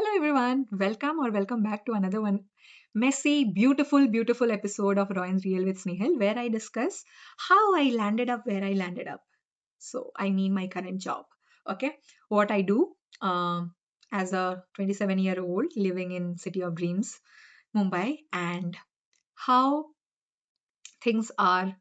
Hello, everyone. Welcome back to another one messy, beautiful episode of Raw and Real with Snehal, where I discuss how I landed up where I landed up. So, I mean my current job. Okay, what I do as a 27-year-old living in City of Dreams, Mumbai, and how things are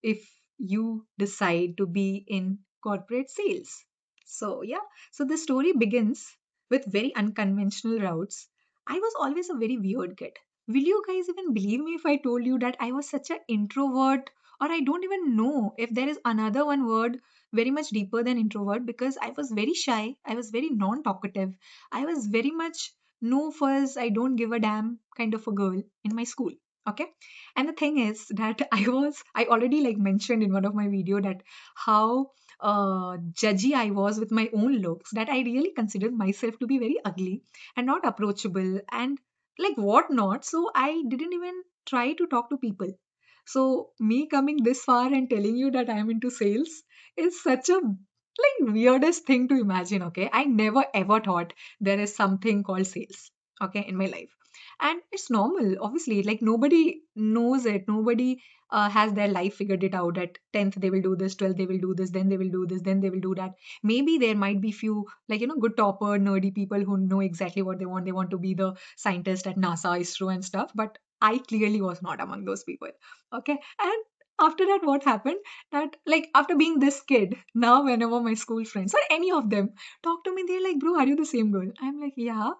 if you decide to be in corporate sales. So, yeah, so the story begins with very unconventional routes. I was always a very weird kid. Will you guys even believe me if I told you that I was such an introvert, or I don't even know if there is another one word very much deeper than introvert because I was very shy, I was very non talkative, I was very much no fuss, I don't give a damn kind of a girl in my school. Okay, and the thing is that I already like mentioned in one of my video that how judgy I was with my own looks, that I really considered myself to be very ugly and not approachable and like what not. So I didn't even try to talk to people. So me coming this far and telling you that I'm into sales is such a like weirdest thing to imagine. Okay, I never ever thought there is something called sales. Okay, in my life, and it's normal obviously, like nobody knows it, nobody has their life figured it out. At 10th they will do this, 12th they will do this, then they will do this, then they will do that. Maybe there might be few like good topper nerdy people who know exactly what they want to be the scientist at NASA, ISRO and stuff, but I clearly was not among those people. Okay, and after that what happened, that like after being this kid, now whenever my school friends or any of them talk to me, they're like, bro, are you the same girl? I'm like, yeah,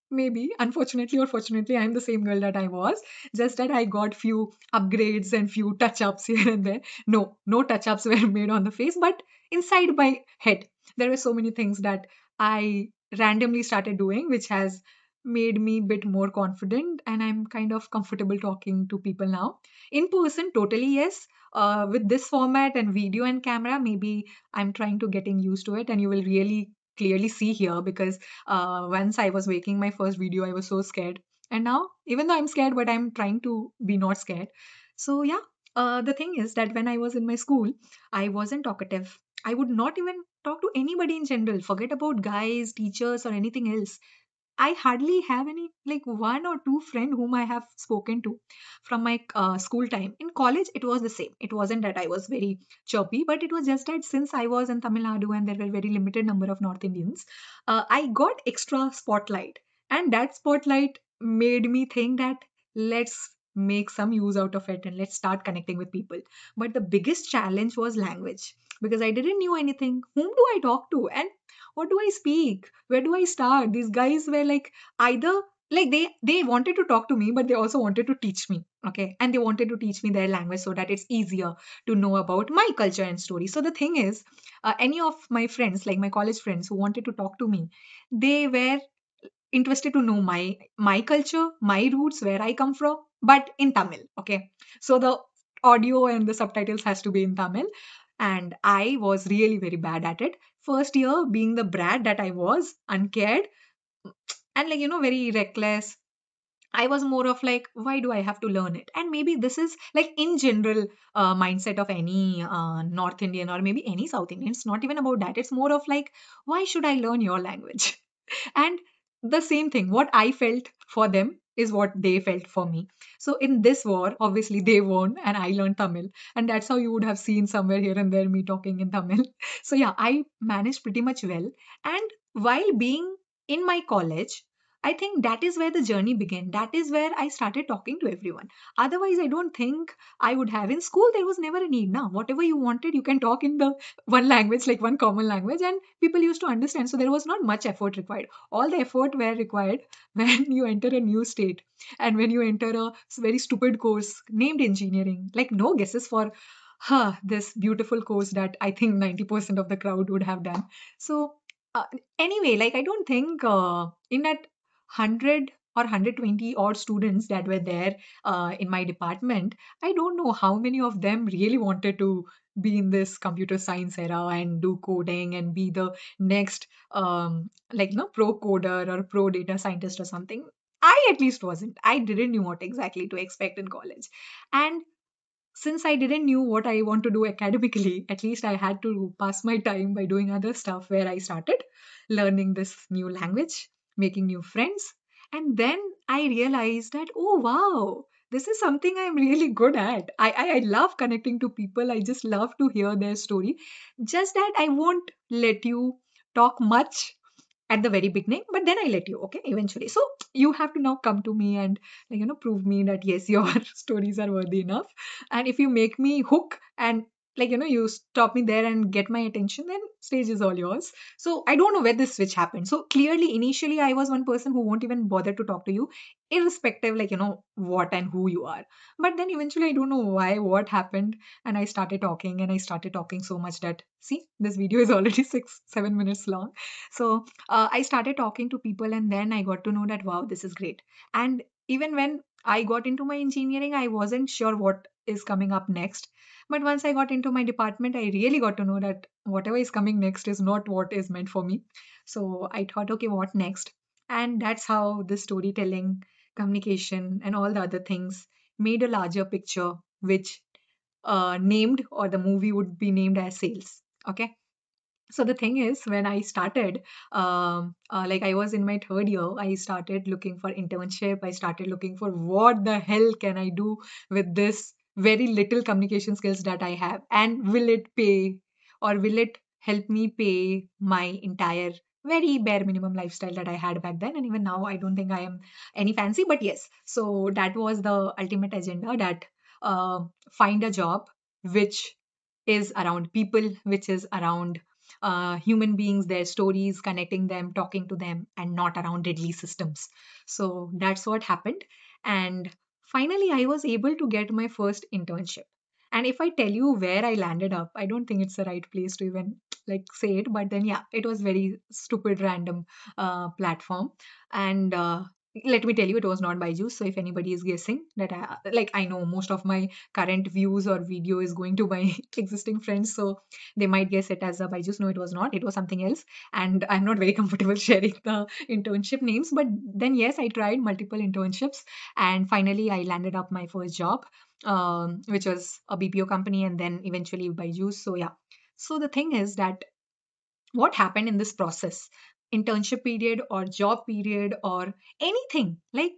maybe, unfortunately or fortunately, I'm the same girl that I was. Just that I got few upgrades and few touch-ups here and there. No, no touch-ups were made on the face, but inside my head, there were so many things that I randomly started doing, which has made me a bit more confident, and I'm kind of comfortable talking to people now. In person, totally yes. With this format and video and camera, maybe I'm trying to getting used to it, and you will really clearly see here because once I was making my first video, I was so scared. And now, even though I'm scared, but I'm trying to be not scared. So, yeah, the thing is that when I was in my school, I wasn't talkative. I would not even talk to anybody in general. Forget about guys, teachers, or anything else. I hardly have any, like one or two friend whom I have spoken to from my school time. In college, it was the same. It wasn't that I was very chirpy, but it was just that since I was in Tamil Nadu and there were very limited number of North Indians, I got extra spotlight, and that spotlight made me think that let's make some use out of it and let's start connecting with people. But the biggest challenge was language because I didn't knew anything. Whom do I talk to? And what do I speak? Where do I start? These guys were like either like they wanted to talk to me, but they also wanted to teach me. Okay, and they wanted to teach me their language so that it's easier to know about my culture and story. So the thing is, any of my friends, like my college friends who wanted to talk to me, they were interested to know my culture, my roots, where I come from, but in Tamil. Okay, so the audio and the subtitles has to be in Tamil, and I was really very bad at it. First year, being the brat that I was, uncared and like very reckless. I was more of like, why do I have to learn it? And maybe this is like in general mindset of any North Indian or maybe any South Indian. It's not even about that. It's more of like, why should I learn your language? And the same thing, what I felt for them is what they felt for me. So in this war, obviously they won and I learned Tamil. And that's how you would have seen somewhere here and there me talking in Tamil. So yeah, I managed pretty much well. And while being in my college, I think that is where the journey began. That is where I started talking to everyone. Otherwise, I don't think I would have. In school, there was never a need. Now, whatever you wanted, you can talk in the one language, like one common language, and people used to understand. So there was not much effort required. All the effort were required when you enter a new state and when you enter a very stupid course named engineering. Like no guesses for this beautiful course that I think 90% of the crowd would have done. So uh, anyway, like I don't think in that 100 or 120 odd students that were there in my department, I don't know how many of them really wanted to be in this computer science era and do coding and be the next like no pro coder or pro data scientist or something. I at least wasn't. I didn't know what exactly to expect in college. And since I didn't knew what I want to do academically, at least I had to pass my time by doing other stuff where I started learning this new language. making new friends. And then I realized that, oh wow, this is something I'm really good at. I love connecting to people. I just love to hear their story. Just that I won't let you talk much at the very beginning, but then I let you, okay, eventually. So you have to now come to me and, prove me that yes, your stories are worthy enough. And if you make me hook and, you stop me there and get my attention, then stage is all yours. So I don't know where this switch happened. So clearly, initially, I was one person who won't even bother to talk to you, irrespective, what and who you are. But then eventually, I don't know why, what happened. And I started talking, and I started talking so much that, see, this video is already 7 minutes long. So I started talking to people, and then I got to know that, wow, this is great. And even when I got into my engineering, I wasn't sure what is coming up next. But once I got into my department, I really got to know that whatever is coming next is not what is meant for me. So I thought, okay, what next? And that's how the storytelling, communication, and all the other things made a larger picture, which named, or the movie would be named as Sales. Okay. So the thing is, when I started, like I was in my third year, I started looking for internship. I started looking for what the hell can I do with this very little communication skills that I have, and will it pay, or will it help me pay my entire very bare minimum lifestyle that I had back then. And even now, I don't think I am any fancy, but yes. So that was the ultimate agenda, that find a job which is around people, which is around human beings, their stories, connecting them, talking to them, and not around deadly systems. So that's what happened. And finally, I was able to get my first internship. And if I tell you where I landed up, I don't think it's the right place to even like say it. But then, yeah, it was very stupid, random platform. And let me tell you, it was not Byju's. So if anybody is guessing that, I know most of my current views or video is going to my existing friends, so they might guess it as a Byju's. No, it was not. It was something else. And I'm not very comfortable sharing the internship names. But then, yes, I tried multiple internships. And finally, I landed up my first job, which was a BPO company, and then eventually Byju's. So, yeah. So the thing is that what happened in this process, internship period or job period or anything, like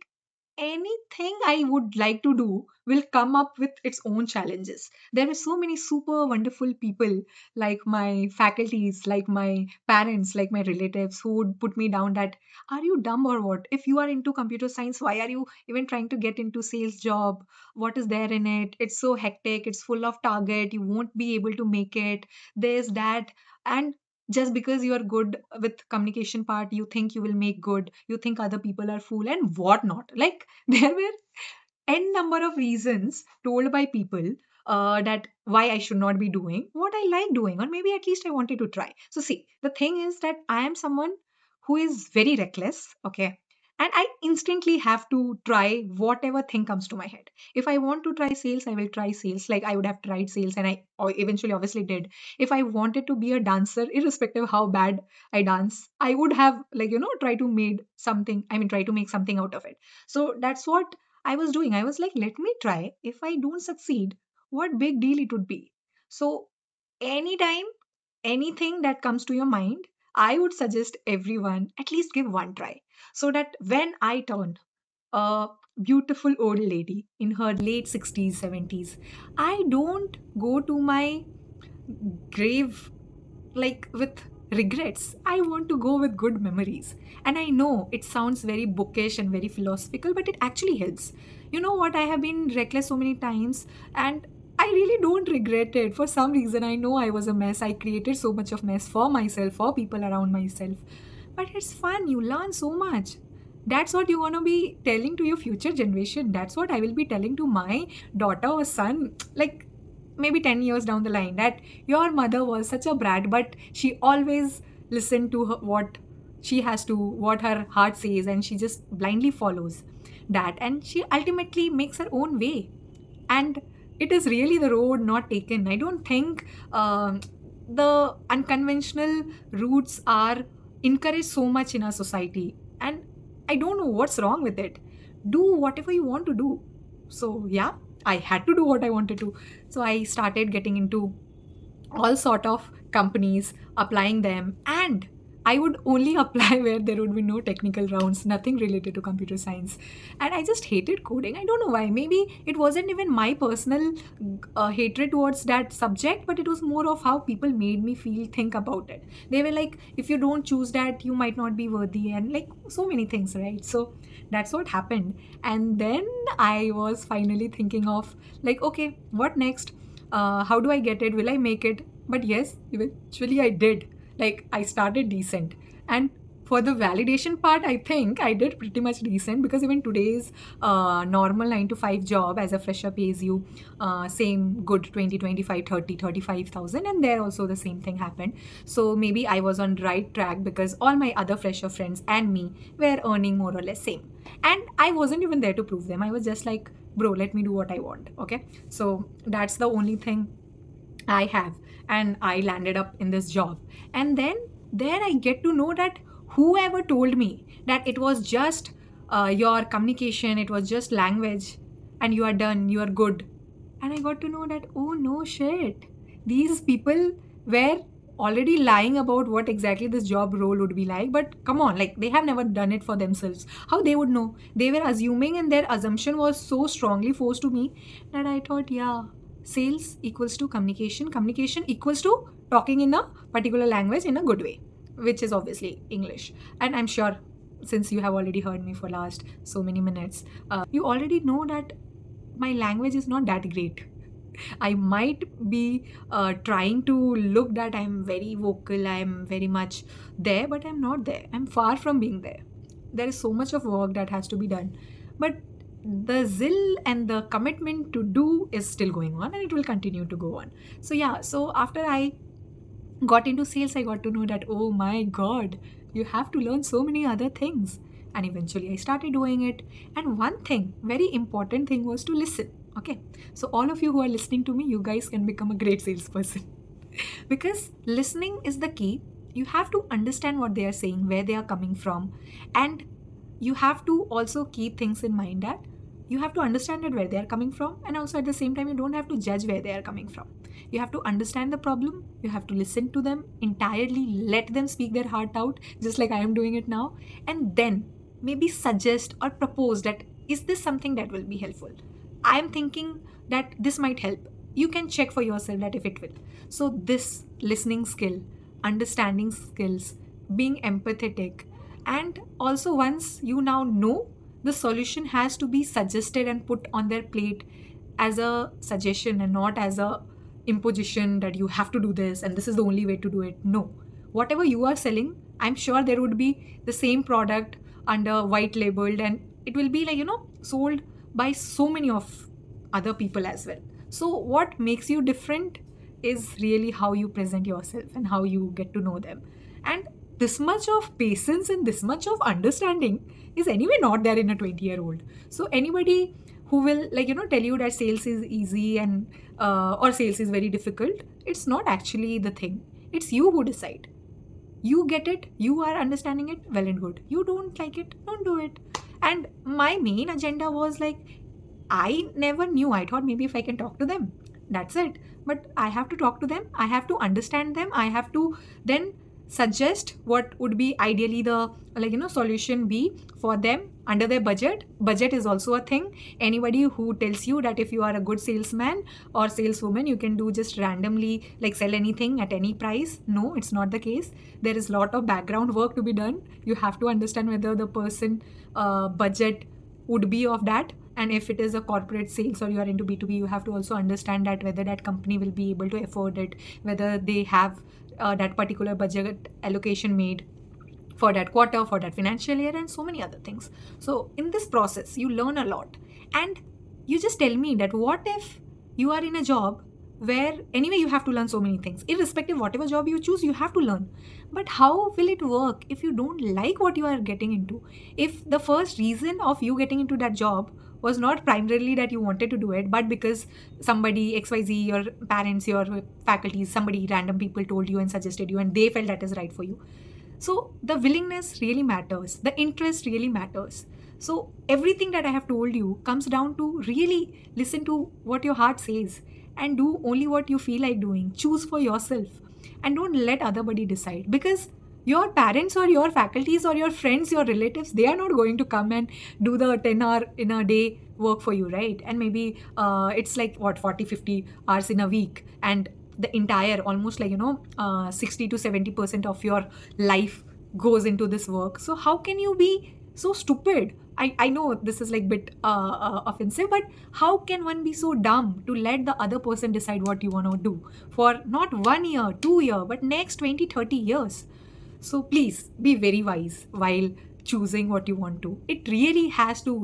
anything I would like to do will come up with its own challenges. There were so many super wonderful people, like my faculties, like my parents, like my relatives, who would put me down that, are you dumb or what? If you are into computer science, why are you even trying to get into sales job? What is there in it? It's so hectic, it's full of target, you won't be able to make it. There's that. And just because you are good with communication part, you think you will make good, you think other people are fool and whatnot. Like there were n number of reasons told by people, that why I should not be doing what I like doing, or maybe at least I wanted to try. So see, the thing is that I am someone who is very reckless, okay, and I instantly have to try whatever thing comes to my head. If I want to try sales, I will try sales. Like I would have tried sales, and I eventually obviously did. If I wanted to be a dancer, irrespective of how bad I dance, I would have, try to made something. I mean, try to make something out of it. So that's what I was doing. I was like, let me try. If I don't succeed, what big deal it would be? So, anytime, anything that comes to your mind, I would suggest everyone at least give one try. So that when I turn a beautiful old lady in her late 60s, 70s, I don't go to my grave like with regrets. I want to go with good memories. And I know it sounds very bookish and very philosophical, but it actually helps. You know what? I have been reckless so many times, and I really don't regret it. For some reason, I know I was a mess. I created so much of mess for myself, for people around myself. But it's fun. You learn so much. That's what you want to be telling to your future generation. That's what I will be telling to my daughter or son. Like, maybe 10 years down the line, that your mother was such a brat, but she always listened to her, what she has to, what her heart says, and she just blindly follows that, and she ultimately makes her own way. And it is really the road not taken. I don't think the unconventional routes are encouraged so much in our society, and I don't know what's wrong with it. Do whatever you want to do. So yeah, I had to do what I wanted to. So I started getting into all sort of companies, applying them, and I would only apply where there would be no technical rounds, nothing related to computer science. And I just hated coding. I don't know why. Maybe it wasn't even my personal hatred towards that subject, but it was more of how people made me think about it. They were like, if you don't choose that, you might not be worthy, and like so many things, right? So that's what happened. And then I was finally thinking of, like, okay, what next? How do I get it? Will I make it? But yes, eventually I did. Like, I started decent. And for the validation part, I think I did pretty much decent, because even today's normal 9 to 5 job as a fresher pays you same good 20, 25, 30, 35,000, and there also the same thing happened. So maybe I was on right track, because all my other fresher friends and me were earning more or less same. And I wasn't even there to prove them. I was just like, bro, let me do what I want. Okay. So that's the only thing I have. And I landed up in this job. And then there I get to know that whoever told me that it was just your communication, it was just language, and you are done, you are good. And I got to know that, oh no shit, these people were already lying about what exactly this job role would be like. But come on, like, they have never done it for themselves. How they would know? They were assuming, and their assumption was so strongly forced to me that I thought, yeah, sales equals to communication, communication equals to talking in a particular language in a good way, which is obviously English. And I'm sure, since you have already heard me for last so many minutes, you already know that my language is not that great. I might be trying to look that I'm very vocal, I'm very much there, but I'm not there. I'm far from being there. There is so much of work that has to be done. But the zeal and the commitment to do is still going on, and it will continue to go on. So, yeah, so after I got into sales, I got to know that, oh my god, you have to learn so many other things. And eventually I started doing it. And one thing, very important thing, was to listen. Okay, so all of you who are listening to me, you guys can become a great salesperson. Because listening is the key. You have to understand what they are saying, where they are coming from, and you have to also keep things in mind that you have to understand that where they are coming from, and also at the same time you don't have to judge where they are coming from. You have to understand the problem, you have to listen to them entirely, let them speak their heart out, just like I am doing it now, and then maybe suggest or propose that, is this something that will be helpful? I am thinking that this might help. You can check for yourself that if it will. So this listening skill, understanding skills, being empathetic, and also once you now know, the solution has to be suggested and put on their plate as a suggestion, and not as a imposition that you have to do this and this is the only way to do it. No. Whatever you are selling, I'm sure there would be the same product under white labeled, and it will be like, sold by so many of other people as well. So what makes you different is really how you present yourself and how you get to know them. And this much of patience and this much of understanding is anyway not there in a 20-year-old. So anybody who will tell you that sales is easy and or sales is very difficult, it's not actually the thing. It's you who decide. You get it, you are understanding it, well and good. You don't like it, don't do it. And my main agenda was like, I never knew. I thought maybe if I can talk to them, that's it. But I have to talk to them, I have to understand them, I have to then suggest what would be ideally the solution be for them under their budget. Budget is also a thing. Anybody who tells you that if you are a good salesman or saleswoman, you can do just randomly sell anything at any price, no, it's not the case. There is a lot of background work to be done. You have to understand whether the person budget would be of that. And if it is a corporate sales or you are into B2B, you have to also understand that whether that company will be able to afford it, whether they have that particular budget allocation made for that quarter, for that financial year, and so many other things. So in this process, you learn a lot. And you just tell me that what if you are in a job where anyway you have to learn so many things. Irrespective whatever job you choose, you have to learn. But how will it work if you don't like what you are getting into? If the first reason of you getting into that job was not primarily that you wanted to do it, but because somebody, XYZ, your parents, your faculties, somebody, random people told you and suggested you and they felt that is right for you. So the willingness really matters. The interest really matters. So everything that I have told you comes down to really listen to what your heart says and do only what you feel like doing. Choose for yourself and don't let other body decide, because Your parents or your faculties or your friends, your relatives, they are not going to come and do the 10-hour in a day work for you, right? And maybe it's like what, 40, 50 hours in a week, and the entire almost like 60 to 70% of your life goes into this work. So how can you be so stupid? I know this is like bit offensive, but how can one be so dumb to let the other person decide what you want to do for not 1 year, 2 year, but next 20, 30 years? So please be very wise while choosing what you want to. It really has to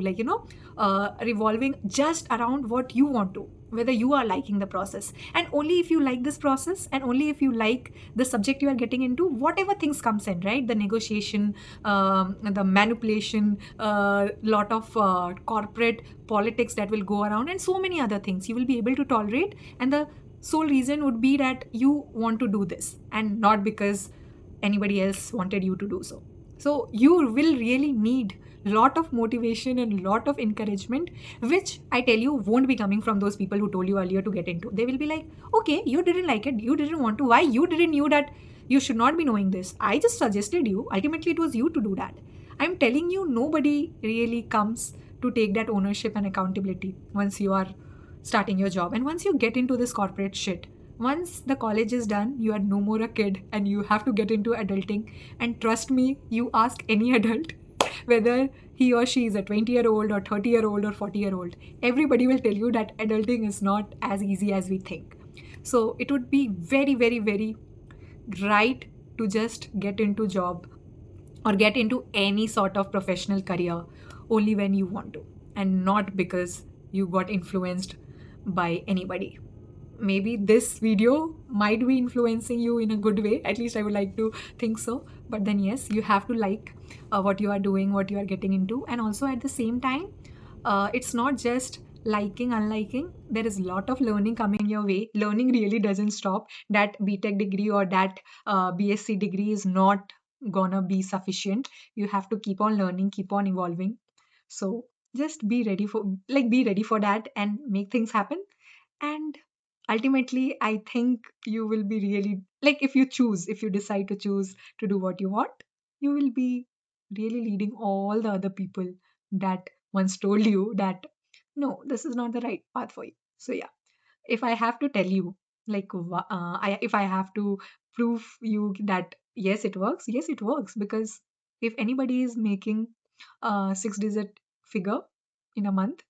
revolving just around what you want to, whether you are liking the process. And only if you like this process, and only if you like the subject you are getting into, whatever things comes in, right? The negotiation, the manipulation, lot of corporate politics that will go around, and so many other things you will be able to tolerate. And the sole reason would be that you want to do this, and not because anybody else wanted you to do so. So you will really need lot of motivation and lot of encouragement, which I tell you won't be coming from those people who told you earlier to get into. They will be like, okay, you didn't like it, you didn't want to, why? You didn't knew that you should not be knowing this. I just suggested you. Ultimately, it was you to do that. I'm telling you, nobody really comes to take that ownership and accountability once you are starting your job. And once you get into this corporate shit, once the college is done, you are no more a kid and you have to get into adulting. And trust me, you ask any adult, whether he or she is a 20-year-old or 30-year-old or 40-year-old, everybody will tell you that adulting is not as easy as we think. So it would be very, very, very right to just get into job or get into any sort of professional career only when you want to, and not because you got influenced by anybody. Maybe this video might be influencing you in a good way, at least I would like to think so. But then yes, you have to like what you are doing, what you are getting into. And also at the same time, it's not just liking, unliking. There is a lot of learning coming your way. Learning really doesn't stop. That BTech degree or that BSc degree is not gonna be sufficient. You have to keep on learning, keep on evolving. So just be ready for that and make things happen. And ultimately, I think you will be really like, if you decide to choose to do what you want, you will be really leading all the other people that once told you that no, this is not the right path for you. So yeah, if I have to tell you, if I have to prove you that yes, it works, yes, it works. Because if anybody is making a 6-digit figure in a month,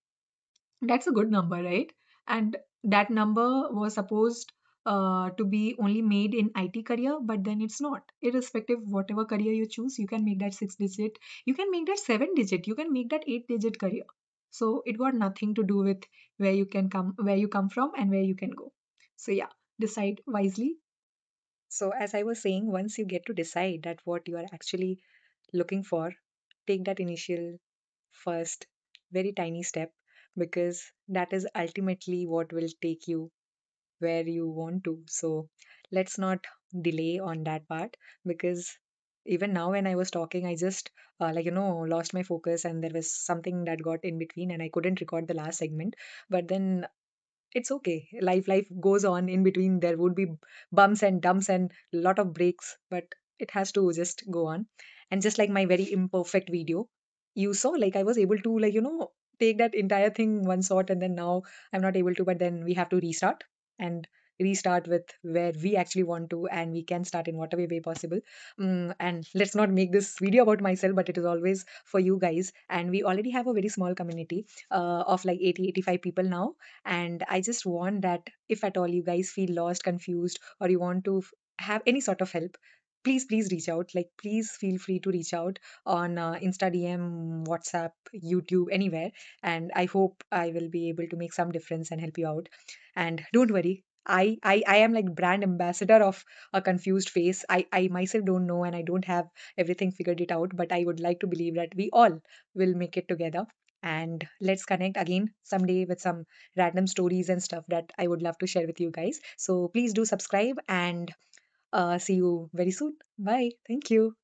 that's a good number, right? And that number was supposed to be only made in IT career, but then it's not. Irrespective of whatever career you choose, you can make that 6-digit, you can make that 7-digit, you can make that 8-digit career. So it got nothing to do with where you come from, and where you can go. So yeah, decide wisely. So as I was saying, once you get to decide that what you are actually looking for, take that initial first very tiny step, because that is ultimately what will take you where you want to. So let's not delay on that part, because even now when I was talking, I just lost my focus, and there was something that got in between and I couldn't record the last segment. But then it's okay. Life goes on. In between there would be bumps and dumps and lot of breaks, but it has to just go on. And just like my very imperfect video, you saw, like I was able to take that entire thing one shot, and then now I'm not able to. But then we have to restart and restart with where we actually want to, and we can start in whatever way possible. And let's not make this video about myself, but it is always for you guys. And we already have a very small community of like 80-85 people now. And I just want that if at all you guys feel lost, confused, or you want to have any sort of help, please reach out. Like, please feel free to reach out on Insta DM, WhatsApp, YouTube, anywhere. And I hope I will be able to make some difference and help you out. And don't worry, I am like brand ambassador of a confused face. I myself don't know, and I don't have everything figured it out, but I would like to believe that we all will make it together. And let's connect again someday with some random stories and stuff that I would love to share with you guys. So please do subscribe, and see you very soon. Bye. Thank you.